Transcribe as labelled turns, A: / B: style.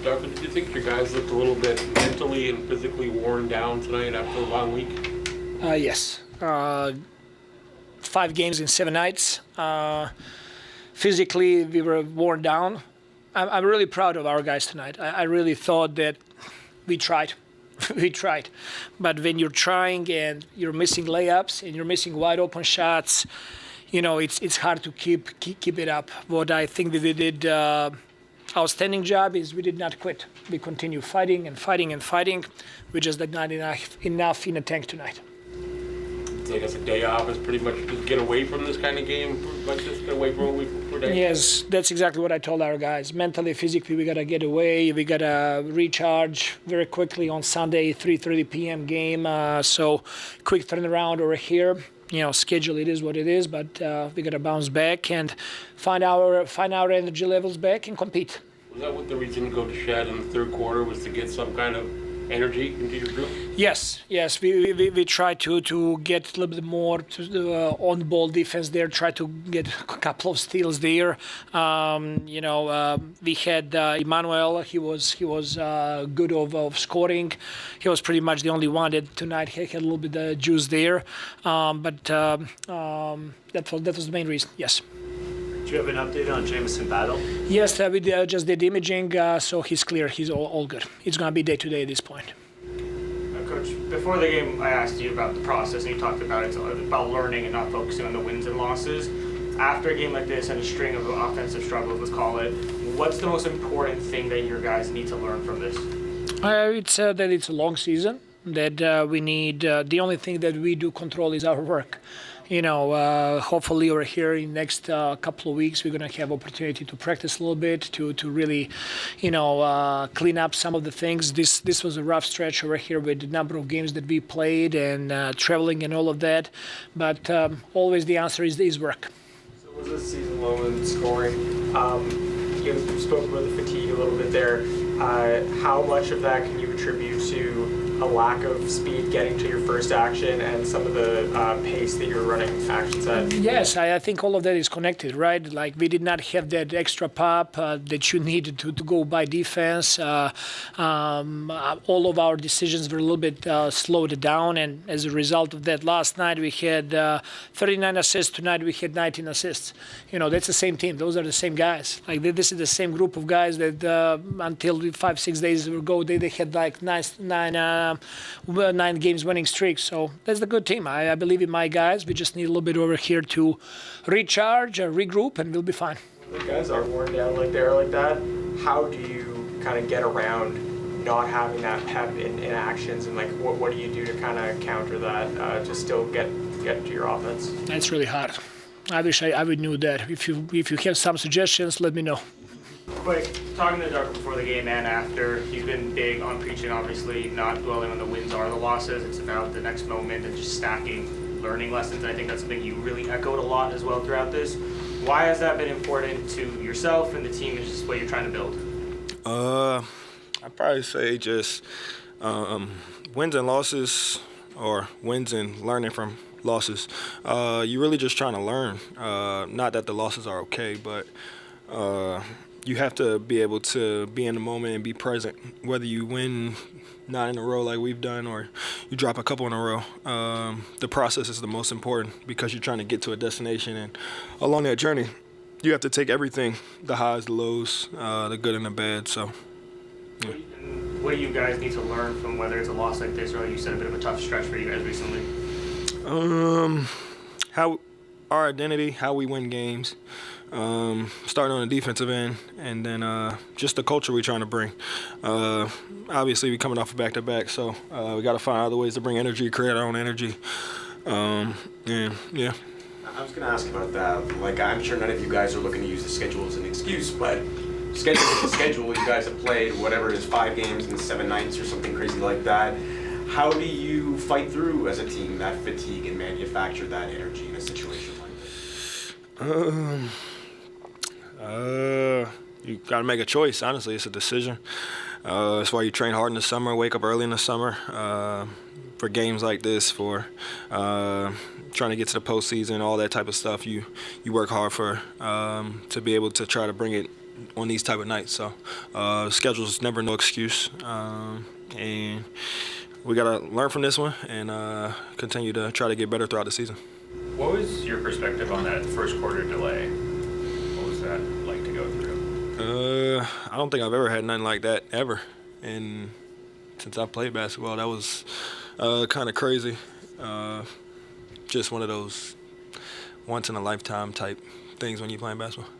A: Darko, did you think your guys looked a little bit mentally and physically worn down tonight after a long week?
B: Yes. 5 games in 7 nights. Physically, we were worn down. I'm really proud of our guys tonight. I really thought that we tried. We tried. But when you're trying and you're missing layups and you're missing wide open shots, it's hard to keep it up. What I think that we did outstanding job is we did not quit. We continue fighting and fighting and fighting. We just did not enough in the tank tonight.
A: Take us a day off is pretty much just get away from this kind of game, like just get away from a week for a day.
B: Yes, that's exactly what I told our guys. Mentally, physically, we gotta get away. We gotta recharge very quickly on Sunday, 3:30 p.m. game. So quick turnaround over here. Schedule it is what it is, but we gotta bounce back and find our energy levels back and compete.
A: Was that what the reason to go to Shed in the third quarter was to get some kind of energy into your group?
B: Yes. We try to get a little bit more to the on-ball defense there. Try to get a couple of steals there. We had Immanuel. He was good of scoring. He was pretty much the only one that tonight had a little bit of juice there. But that was the main reason. Yes.
C: Do you have an update on Jamison Battle?
B: Yes, we just did imaging, so he's clear. He's all good. It's going to be day-to-day at this point.
D: Coach, before the game, I asked you about the process, and you talked about it's about learning and not focusing on the wins and losses. After a game like this and a string of offensive struggles, let's call it, what's the most important thing that your guys need to learn from this?
B: It's that it's a long season, that we need, the only thing that we do control is our work. Hopefully over here in the next couple of weeks, we're going to have opportunity to practice a little bit, to really, clean up some of the things. This was a rough stretch over here with the number of games that we played and traveling and all of that. But always the answer is work.
E: So was this season low in scoring? You spoke about the fatigue a little bit there. How much of that can you attribute to a lack of speed getting to your first action and some of the pace that you're running actions at?
B: Yes, I think all of that is connected, right? Like we did not have that extra pop that you needed to go by defense. All of our decisions were a little bit slowed down, and as a result of that, last night we had 39 assists. Tonight we had 19 assists. That's the same team. Those are the same guys. Like this is the same group of guys that until 5-6 days ago they had like nine games winning streak. So that's the good team. I believe in my guys. We just need a little bit over here to recharge, regroup, and we'll be fine.
E: When the guys are worn down like they are like that, how do you kind of get around not having that pep in actions, and like what do you do to kind of counter that to still get to your offense?
B: That's really hard. I wish I would knew that. If you have some suggestions, let me know.
D: Quick, talking to Darko before the game and after, he's been big on preaching, obviously, not dwelling on the wins or the losses. It's about the next moment and just stacking learning lessons. And I think that's something you really echoed a lot as well throughout this. Why has that been important to yourself and the team and just what you're trying to build?
F: I'd probably say just wins and losses, or wins and learning from losses. You're really just trying to learn. Not that the losses are okay, but you have to be able to be in the moment and be present, whether you win 9 in a row like we've done or you drop a couple in a row. The process is the most important because you're trying to get to a destination, and along that journey, you have to take everything, the highs, the lows, the good and the bad. So, yeah.
D: What do you guys need to learn from whether it's a loss like this or, like you said, a bit of a tough stretch for you guys recently?
F: How our identity, how we win games. Starting on the defensive end, and then just the culture we're trying to bring. Obviously, we're coming off a back-to-back, so we got to find other ways to bring energy, create our own energy. And, yeah.
G: I was going to ask about that. Like, I'm sure none of you guys are looking to use the schedule as an excuse, but schedule is the schedule. You guys have played, whatever it is, 5 games in 7 nights or something crazy like that. How do you fight through as a team that fatigue and manufacture that energy in a situation like this?
F: You got to make a choice. Honestly, it's a decision. That's why you train hard in the summer, wake up early in the summer for games like this, for trying to get to the postseason, all that type of stuff. You work hard for to be able to try to bring it on these type of nights. So schedule's never no excuse, and we gotta learn from this one and continue to try to get better throughout the season.
H: What was your perspective on that first quarter delay? What was that like to go through?
F: I don't think I've ever had nothing like that ever, and since I've played basketball, that was kind of crazy. Just one of those once in a lifetime type things when you're playing basketball.